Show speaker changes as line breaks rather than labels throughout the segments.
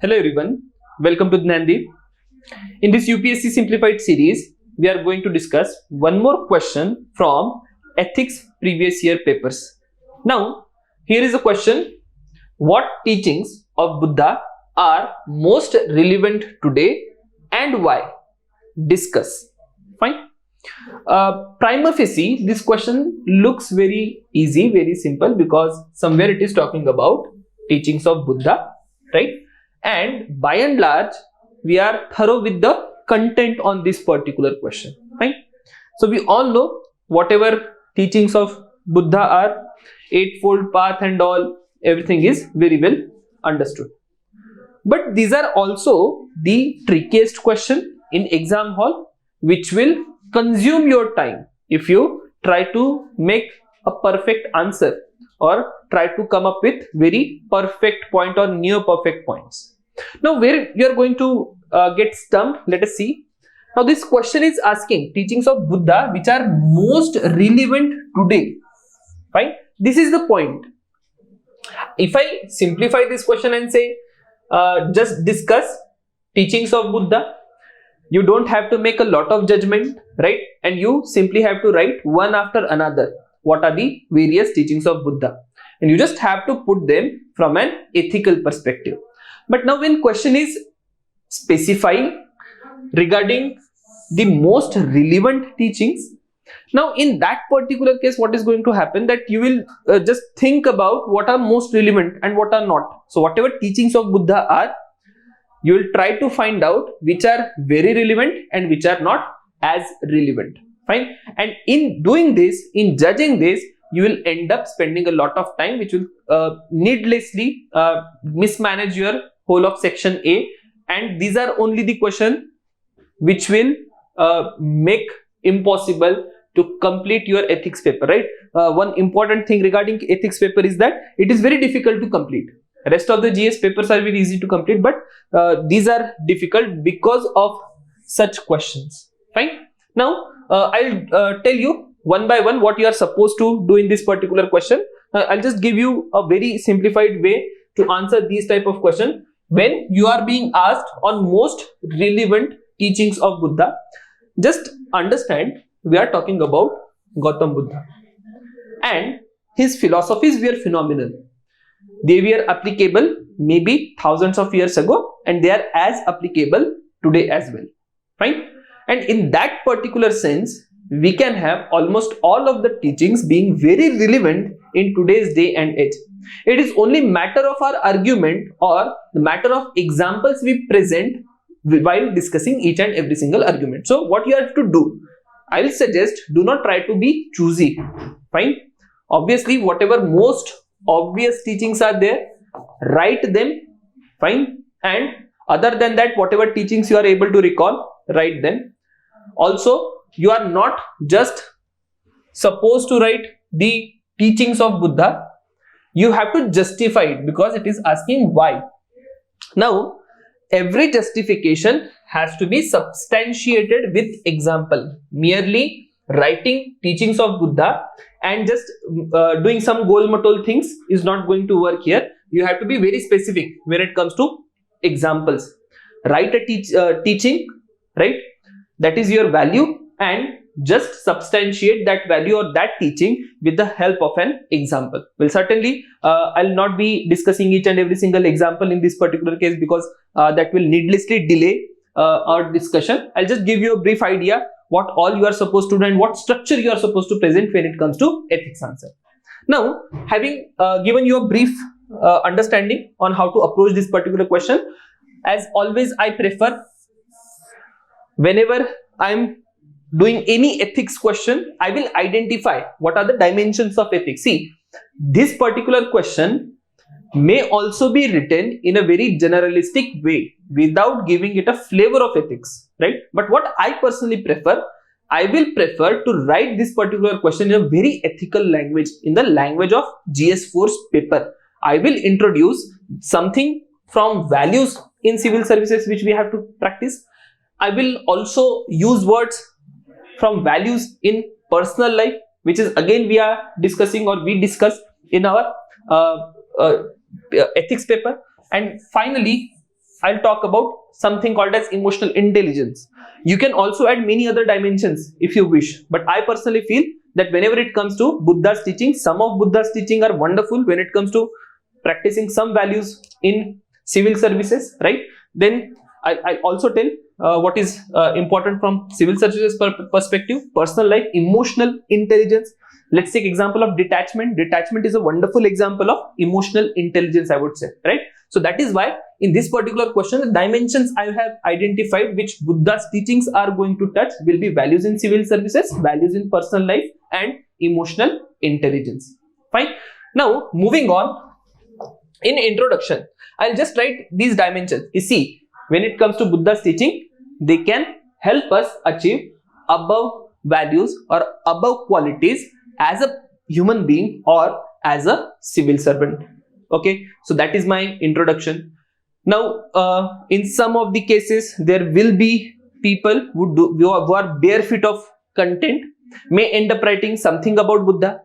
Hello everyone, welcome to Dnyanadeep. In this UPSC Simplified series, we are going to discuss one more question from ethics previous year papers. Now, here is a question: what teachings of Buddha are most relevant today and why? Discuss. Fine. Prima facie, this question looks very easy, very simple, because somewhere it is talking about teachings of Buddha, right? And by and large, we are thorough with the content on this particular question, right? So we all know whatever teachings of Buddha are, eightfold path and all, everything is very well understood. But these are also the trickiest question in exam hall, which will consume your time if you try to make a perfect answer or try to come up with very perfect point or near perfect points. Now, where you are going to get stumped, let us see. Now, this question is asking teachings of Buddha which are most relevant today. Right? This is the point. If I simplify this question and say, just discuss teachings of Buddha, you don't have to make a lot of judgment, right? And you simply have to write one after another. What are the various teachings of Buddha? And you just have to put them from an ethical perspective. But now when question is specifying regarding the most relevant teachings, now in that particular case, what is going to happen, that you will just think about what are most relevant and what are not. So whatever teachings of Buddha are, you will try to find out which are very relevant and which are not as relevant. Fine. And in doing this, in judging this, you will end up spending a lot of time, which will needlessly mismanage your whole of section A. And these are only the question which will make impossible to complete your ethics paper, right? One important thing regarding ethics paper is that it is very difficult to complete. Rest of the GS papers are very easy to complete, but these are difficult because of such questions. Fine. Now, I'll tell you one by one what you are supposed to do in this particular question. I'll just give you a very simplified way to answer these type of question. When you are being asked on most relevant teachings of Buddha, just understand we are talking about Gautam Buddha, and his philosophies were phenomenal. They were applicable maybe thousands of years ago, and they are as applicable today as well. Fine. And in that particular sense, we can have almost all of the teachings being very relevant in today's day and age. It is only matter of our argument or the matter of examples we present while discussing each and every single argument. So what you have to do, I will suggest, do not try to be choosy. Fine. Obviously, whatever most obvious teachings are there, write them. Fine. And other than that, whatever teachings you are able to recall, write them. Also, you are not just supposed to write the teachings of Buddha. You have to justify it, because it is asking why. Now, every justification has to be substantiated with example. Merely writing teachings of Buddha and just doing some goal-matol things is not going to work here. You have to be very specific when it comes to examples. Write a teaching, right? That is your value, and just substantiate that value or that teaching with the help of an example. Well, certainly, I'll not be discussing each and every single example in this particular case, because that will needlessly delay our discussion. I'll just give you a brief idea what all you are supposed to do and what structure you are supposed to present when it comes to ethics answer. Now, having given you a brief understanding on how to approach this particular question, as always, I prefer, whenever I'm doing any ethics question, I will identify what are the dimensions of ethics. See, this particular question may also be written in a very generalistic way without giving it a flavor of ethics, right? But what I personally prefer, I will prefer to write this particular question in a very ethical language, in the language of GS4's paper. I will introduce something from values in civil services which we have to practice. I will also use words from values in personal life, which is again we are discussing or we discuss in our ethics paper. And finally, I'll talk about something called as emotional intelligence. You can also add many other dimensions if you wish, but I personally feel that whenever it comes to Buddha's teaching, some of Buddha's teaching are wonderful when it comes to practicing some values in civil services, right? Then I also tell what is important from civil services perspective, personal life, emotional intelligence. Let's take example of detachment. Detachment is a wonderful example of emotional intelligence, I would say, right? So that is why in this particular question, the dimensions I have identified which Buddha's teachings are going to touch will be values in civil services, values in personal life, and emotional intelligence. Fine. Now moving on, in introduction, I'll just write these dimensions. You see, when it comes to Buddha's teaching, they can help us achieve above values or above qualities as a human being or as a civil servant. Okay, so that is my introduction. Now in some of the cases there will be people who are barefoot of content, may end up writing something about Buddha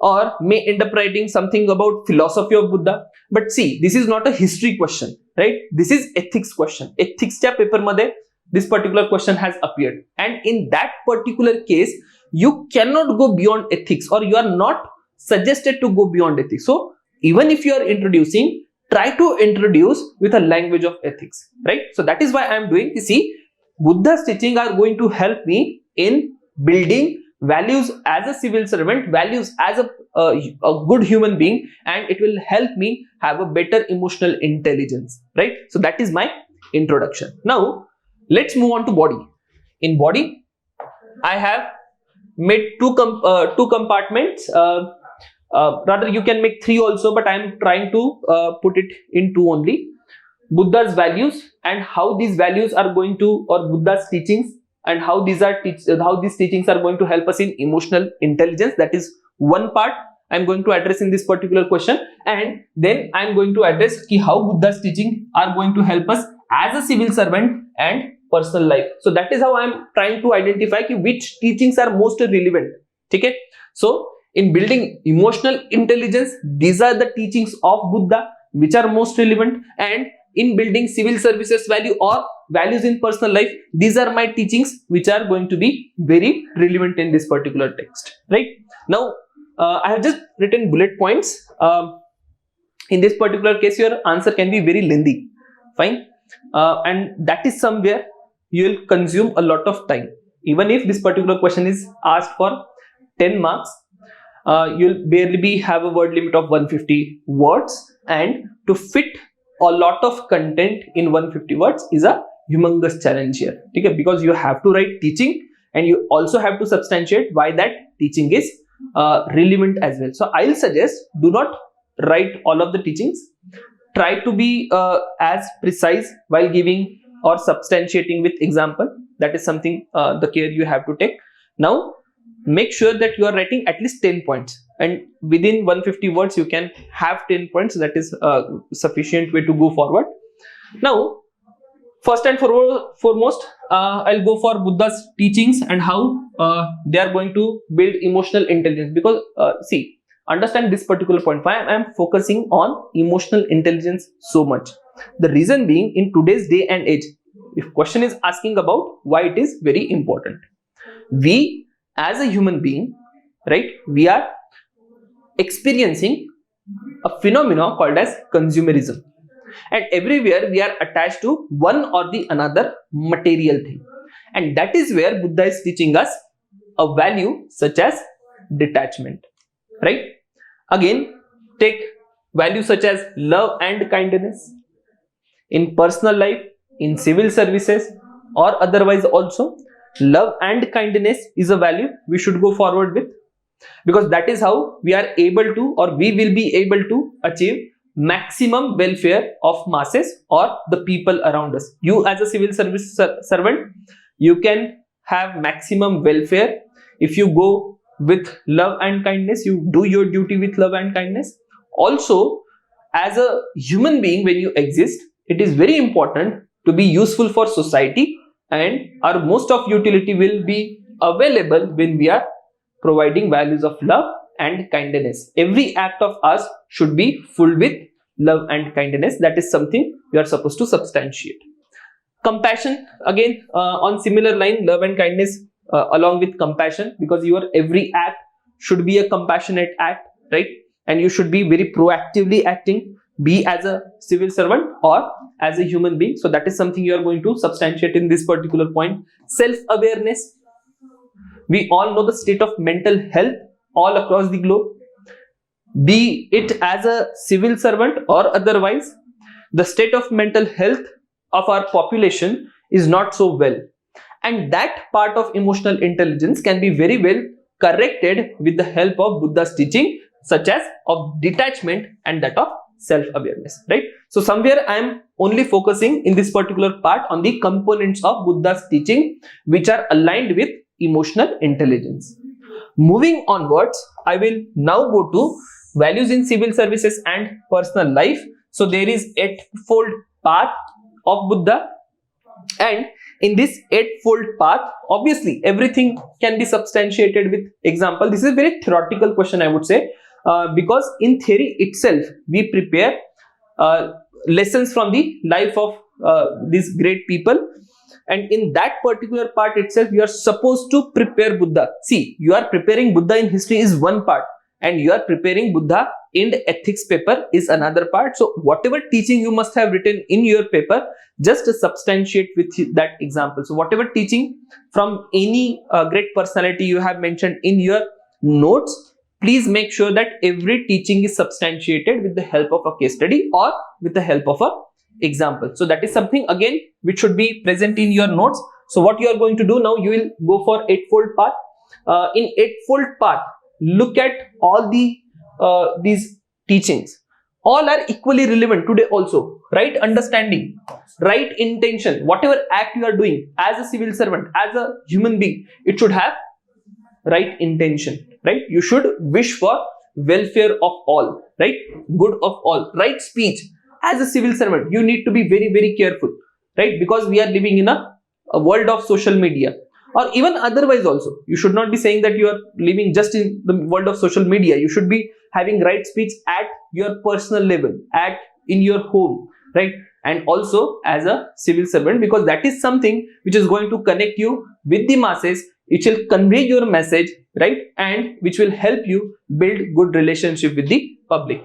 or may end up writing something about philosophy of Buddha. But see, this is not a history question, right? This is ethics question. Ethics cha paper madhe this particular question has appeared, and in that particular case you cannot go beyond ethics, or you are not suggested to go beyond ethics. So even if you are introducing, try to introduce with a language of ethics, right? So that is why I am doing. You see, Buddha's teaching are going to help me in building values as a civil servant, values as a good human being, and it will help me have a better emotional intelligence, right? So that is my introduction. Now let's move on to body. In body, I have made two compartments. Rather, you can make three also, but I am trying to put it in two only. Buddha's values and how these values are going to, or Buddha's teachings and how these teachings are going to help us in emotional intelligence. That is one part I am going to address in this particular question, and then I am going to address how Buddha's teaching are going to help us as a civil servant and personal life. So that is how I am trying to identify which teachings are most relevant. Okay, so in building emotional intelligence, these are the teachings of Buddha which are most relevant, and in building civil services value or values in personal life, these are my teachings which are going to be very relevant in this particular text, right? Now I have just written bullet points. In this particular case your answer can be very lengthy, fine, and that is somewhere you will consume a lot of time. Even if this particular question is asked for 10 marks, you'll barely have a word limit of 150 words, and to fit a lot of content in 150 words is a humongous challenge here, okay? Because you have to write teaching and you also have to substantiate why that teaching is relevant as well. So I'll suggest, do not write all of the teachings. Try to be as precise while giving or substantiating with example. That is something the care you have to take. Now make sure that you are writing at least 10 points, and within 150 words you can have 10 points. That is a sufficient way to go forward. Now first and foremost, I'll go for Buddha's teachings and how they are going to build emotional intelligence. Because see, understand this particular point, why I am focusing on emotional intelligence so much. The reason being, in today's day and age, if question is asking about why it is very important, we as a human being, right, we are experiencing a phenomenon called as consumerism, and everywhere we are attached to one or the another material thing, and that is where Buddha is teaching us a value such as detachment, right? Again, take values such as love and kindness in personal life, in civil services, or otherwise also. Love and kindness is a value we should go forward with, because that is how we are able to, or we will be able to achieve maximum welfare of masses or the people around us. You as a civil service servant, you can have maximum welfare if you go with love and kindness, you do your duty with love and kindness. Also, as a human being, when you exist, it is very important to be useful for society, and our most of utility will be available when we are providing values of love and kindness. Every act of us should be full with love and kindness. That is something you are supposed to substantiate. Compassion, again on similar line, love and kindness along with compassion, because your every act should be a compassionate act, right? And you should be very proactively acting, be as a civil servant or as a human being. So that is something you are going to substantiate in this particular point. Self-awareness, we all know the state of mental health all across the globe, be it as a civil servant or otherwise. The state of mental health of our population is not so well, and that part of emotional intelligence can be very well corrected with the help of Buddha's teaching, such as of detachment and that of self-awareness, right? So somewhere I am only focusing in this particular part on the components of Buddha's teaching which are aligned with emotional intelligence. Moving onwards, I will now go to values in civil services and personal life. So there is eightfold path of Buddha, and in this eightfold path, obviously everything can be substantiated with example. This is a very theoretical question, I would say, because in theory itself we prepare lessons from the life of these great people, and in that particular part itself you are supposed to prepare Buddha. See, you are preparing Buddha in history is one part, and you are preparing Buddha in the ethics paper is another part. So whatever teaching you must have written in your paper, just substantiate with that example. So whatever teaching from any great personality you have mentioned in your notes, please make sure that every teaching is substantiated with the help of a case study or with the help of a example. So that is something again which should be present in your notes. So what you are going to do now, you will go for eightfold path. In eightfold path, look at all these teachings. All are equally relevant today also. Right understanding, right intention, whatever act you are doing as a civil servant, as a human being, it should have right intention, right? You should wish for welfare of all, right? Good of all, right speech. As a civil servant, you need to be very, very careful, right? Because we are living in a world of social media, or even otherwise also. You should not be saying that you are living just in the world of social media. You should be having right speech at your personal level, in your home, right? And also as a civil servant, because that is something which is going to connect you with the masses. It will convey your message, right? And which will help you build good relationship with the public.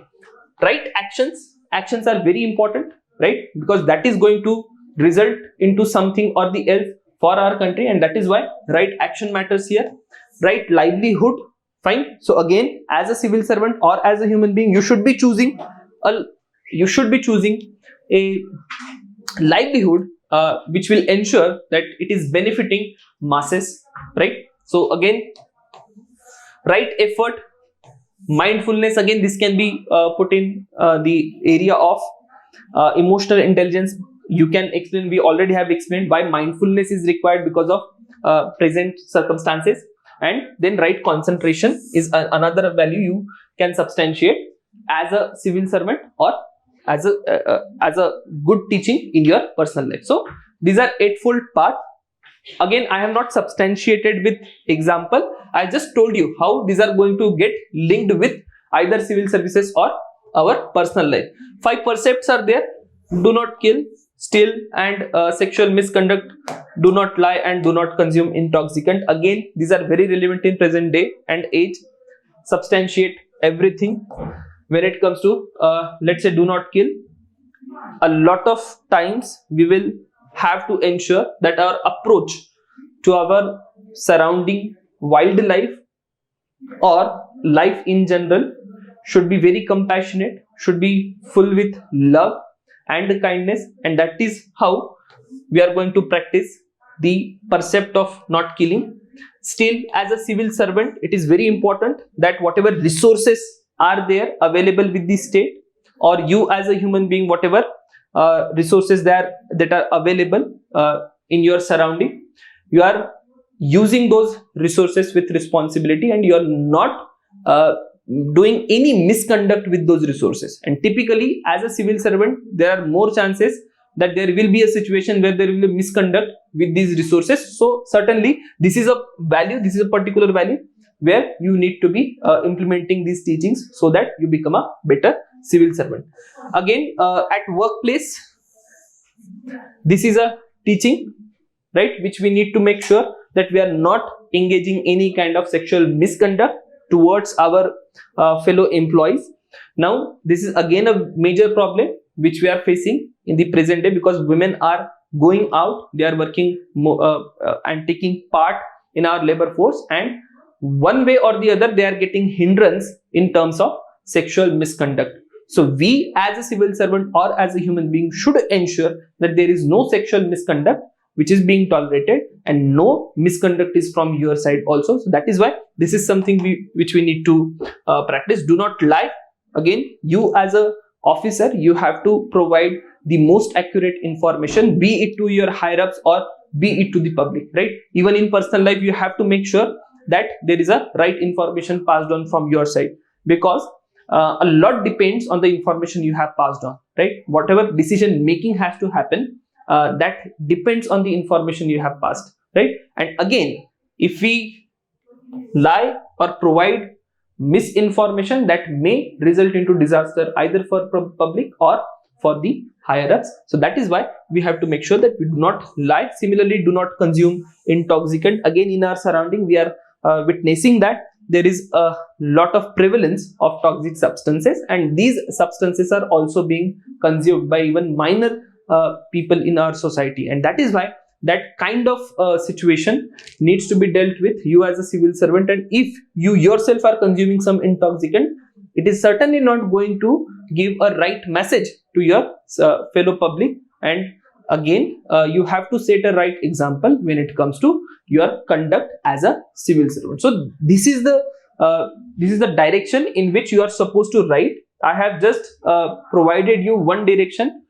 Right actions are very important, right? Because that is going to result into something or the else for our country, and that is why right action matters here. Right livelihood, fine. So again, as a civil servant or as a human being, you should be choosing a livelihood which will ensure that it is benefiting masses, right? So again, right effort, mindfulness, again this can be put in the area of emotional intelligence. You can explain, we already have explained why mindfulness is required because of present circumstances. And then right concentration is another value you can substantiate as a civil servant or as a good teaching in your personal life. So these are eightfold path. Again, I have not substantiated with example. I just told you how these are going to get linked with either civil services or our personal life. 5 precepts are there: do not kill, steal, and sexual misconduct, do not lie, and do not consume intoxicant. Again, these are very relevant in present day and age. Substantiate everything when it comes to let's say do not kill. A lot of times we will have to ensure that our approach to our surrounding wildlife or life in general should be very compassionate, should be full with love and kindness, and that is how we are going to practice the precept of not killing. Still, as a civil servant, it is very important that whatever resources are there available with the state, or you as a human being, whatever resources that are available in your surrounding, you are using those resources with responsibility, and you are not doing any misconduct with those resources. And typically as a civil servant, there are more chances that there will be a situation where there will be misconduct with these resources. So certainly this is a value, this is a particular value where you need to be implementing these teachings so that you become a better civil servant. Again, at workplace, this is a teaching, right, which we need to make sure that we are not engaging any kind of sexual misconduct towards our fellow employees. Now, this is again a major problem which we are facing in the present day, because women are going out, they are working and taking part in our labor force, and one way or the other they are getting hindrance in terms of sexual misconduct. So we as a civil servant or as a human being should ensure that there is no sexual misconduct which is being tolerated, and no misconduct is from your side also. So that is why this is something which we need to practice. Do not lie. Again, you as a officer, you have to provide the most accurate information, be it to your higher ups or be it to the public, right? Even in personal life, you have to make sure that there is a right information passed on from your side, because a lot depends on the information you have passed on, right? Whatever decision making has to happen, that depends on the information you have passed, right? And again, if we lie or provide misinformation, that may result into disaster either for public or for the higher ups. So that is why we have to make sure that we do not lie. Similarly, do not consume intoxicant. Again, in our surrounding, we are witnessing that there is a lot of prevalence of toxic substances, and these substances are also being consumed by even minor people in our society, and that is why that kind of situation needs to be dealt with, you as a civil servant. And if you yourself are consuming some intoxicant, it is certainly not going to give a right message to your fellow public. And again, you have to set a right example when it comes to your conduct as a civil servant. So this is the direction in which you are supposed to write. I have just provided you one direction.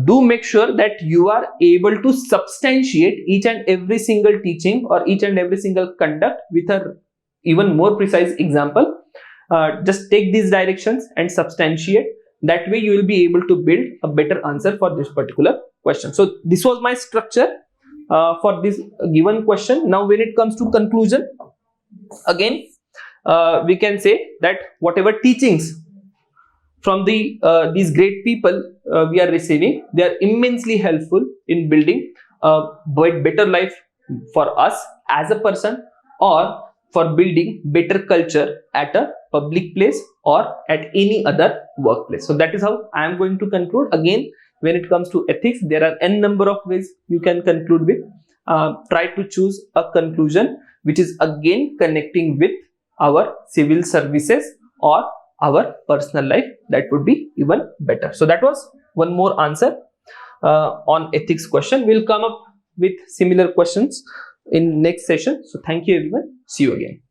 Do make sure that you are able to substantiate each and every single teaching or each and every single conduct with a even more precise example. Just take these directions and substantiate. That way you will be able to build a better answer for this particular question. So this was my structure for this given question. Now when it comes to conclusion, again we can say that whatever teachings from these great people we are receiving, they are immensely helpful in building a better life for us as a person, or for building better culture at a public place or at any other workplace. So that is how I am going to conclude. Again, when it comes to ethics, there are n number of ways you can conclude with. Try to choose a conclusion which is again connecting with our civil services or our personal life. That would be even better. So that was one more answer on ethics question. We'll come up with similar questions in next session. So thank you everyone. See you again.